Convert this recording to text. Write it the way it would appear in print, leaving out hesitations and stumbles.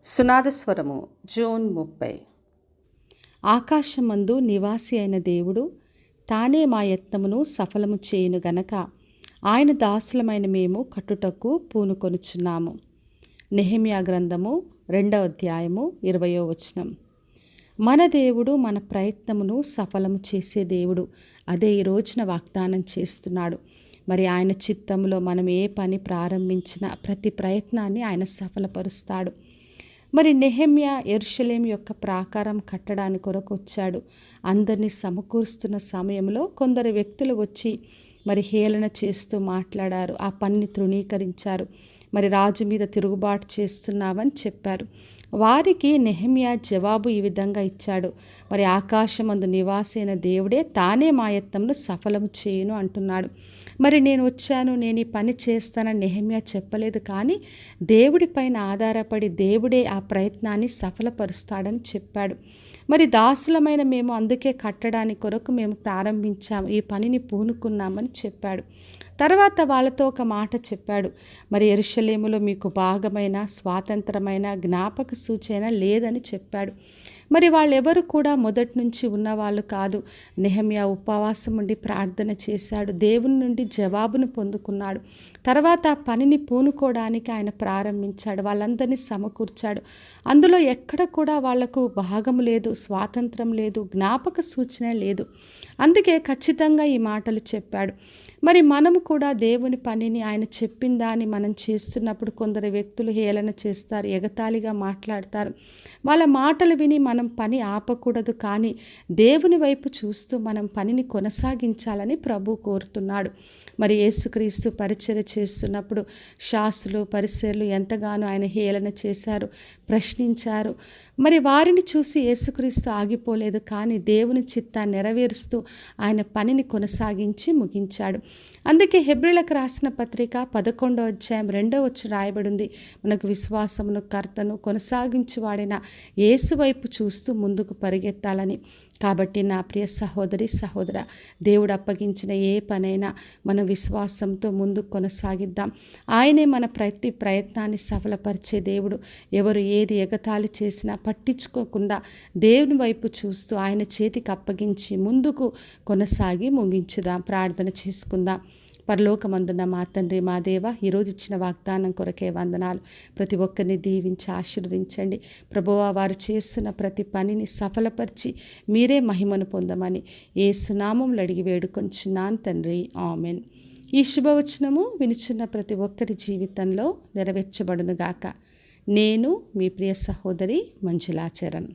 సునాదస్వరము June 30. ఆకాశమందు నివాసి అయిన దేవుడు తానే మా యత్నమును సఫలము చేయును గనక ఆయన దాసులమైన మేము కట్టుటకు పూనుకొనుచున్నాము. నెహెమ్యా గ్రంథము 2వ అధ్యాయము 20వ వచనం. మన దేవుడు మన ప్రయత్నమును సఫలము చేసే దేవుడు. అదే ఈ రోజున వాగ్దానం చేస్తున్నాడు. మరి ఆయన చిత్తంలో మనం ఏ పని ప్రారంభించినా ప్రతి ప్రయత్నాన్ని ఆయన సఫలపరుస్తాడు. మరి నెహెమ్యా యెరూషలేము యొక్క ప్రాకారం కట్టడానికి కొరకు వచ్చాడు. అందరినీ సమకూరుస్తున్న సమయంలో కొందరు వ్యక్తులు వచ్చి మరి హేళన చేస్తూ మాట్లాడారు. ఆ పనిని తృణీకరించారు. మరి రాజు మీద తిరుగుబాటు చేస్తున్నావని చెప్పారు. వారికి నెహెమ్యా జవాబు ఈ విధంగా ఇచ్చాడు. మరి ఆకాశమందు నివాసైన దేవుడే తానే మా యత్నమును సఫలము చేయును అంటున్నాడు. మరి నేను వచ్చాను, నేను ఈ పని చేస్తానని నెహెమ్యా చెప్పలేదు. కానీ దేవుడి పైన ఆధారపడి దేవుడే ఆ ప్రయత్నాన్ని సఫలపరుస్తాడని చెప్పాడు. మరి దాసులమైన మేము అందుకే కట్టడానికి కొరకు మేము ప్రారంభించాము, ఈ పనిని పూనుకున్నామని చెప్పాడు. తర్వాత వాళ్ళతో ఒక మాట చెప్పాడు. మరి యెరూషలేములో మీకు భాగమైన స్వాతంత్రమైన జ్ఞాపక సూచన లేదని చెప్పాడు. మరి వాళ్ళెవరు కూడా మొదటి నుంచి ఉన్నవాళ్ళు కాదు. నెహెమ్యా ఉపవాసం ఉండి ప్రార్థన చేశాడు. దేవుని నుండి జవాబును పొందుకున్నాడు. తర్వాత ఆ పనిని పూనుకోవడానికి ఆయన ప్రారంభించాడు. వాళ్ళందరినీ సమకూర్చాడు. అందులో ఎక్కడ కూడా వాళ్లకు భాగం లేదు, స్వాతంత్రం లేదు, జ్ఞాపక సూచన లేదు. అందుకే ఖచ్చితంగా ఈ మాటలు చెప్పాడు. మరి మనము కూడా దేవుని పనిని ఆయన చెప్పిన దాన్ని మనం చేస్తున్నప్పుడు కొందరు వ్యక్తులు హేళన చేస్తారు, ఎగతాళిగా మాట్లాడతారు. వాళ్ళ మాటలు విని మనం పని ఆపకూడదు. కానీ దేవుని వైపు చూస్తూ మనం పనిని కొనసాగించాలని ప్రభు కోరుతున్నాడు. మరి యేసుక్రీస్తు పరిచర్య చేస్తున్నప్పుడు శాస్త్రులు పరిసయ్యులు ఎంతగానో ఆయన హేళన చేశారు, ప్రశ్నించారు. మరి వారిని చూసి యేసుక్రీస్తు ఆగిపోలేదు. కానీ దేవుని చిత్తాన్ని నెరవేరుస్తూ ఆయన పనిని కొనసాగించి ముగించాడు. అందుకే హెబ్రీలకు రాసిన పత్రిక 11వ అధ్యాయం 2వ వచనం రాయబడింది. మనకు విశ్వాసమును కర్తను కొనసాగించువాడిన యేసు వైపు చూస్తూ ముందుకు పరిగెత్తాలని. కాబట్టి నా ప్రియ సహోదరి సహోదర, దేవుడు అప్పగించిన ఏ పనైనా మన విశ్వాసంతో ముందుకు కొనసాగిద్దాం. ఆయనే మన ప్రతి ప్రయత్నాన్ని సఫలపరిచే దేవుడు. ఎవరు ఏది ఎగతాళి చేసినా పట్టించుకోకుండా దేవుని వైపు చూస్తూ ఆయన చేతికి అప్పగించి ముందుకు కొనసాగి ముగించుదాం. ప్రార్థన చేసుకుందాం. పరలోకమందున్న మా తండ్రి, మా దేవ, ఈరోజు ఇచ్చిన వాగ్దానం కొరకే వందనాలు. ప్రతి ఒక్కరిని దీవించి ఆశీర్వదించండి. ప్రభువా, వారు చేస్తున్న ప్రతి పనిని సఫలపరిచి మీరే మహిమను పొందమని యేసు నామములో అడిగి వేడుకొంచున్నాను తండ్రి, ఆమెన్. ఈ శుభవచనము వినుచున్న ప్రతి ఒక్కరి జీవితంలో నెరవేర్చబడునుగాక. నేను మీ ప్రియ సహోదరి మంజులా చరణ్.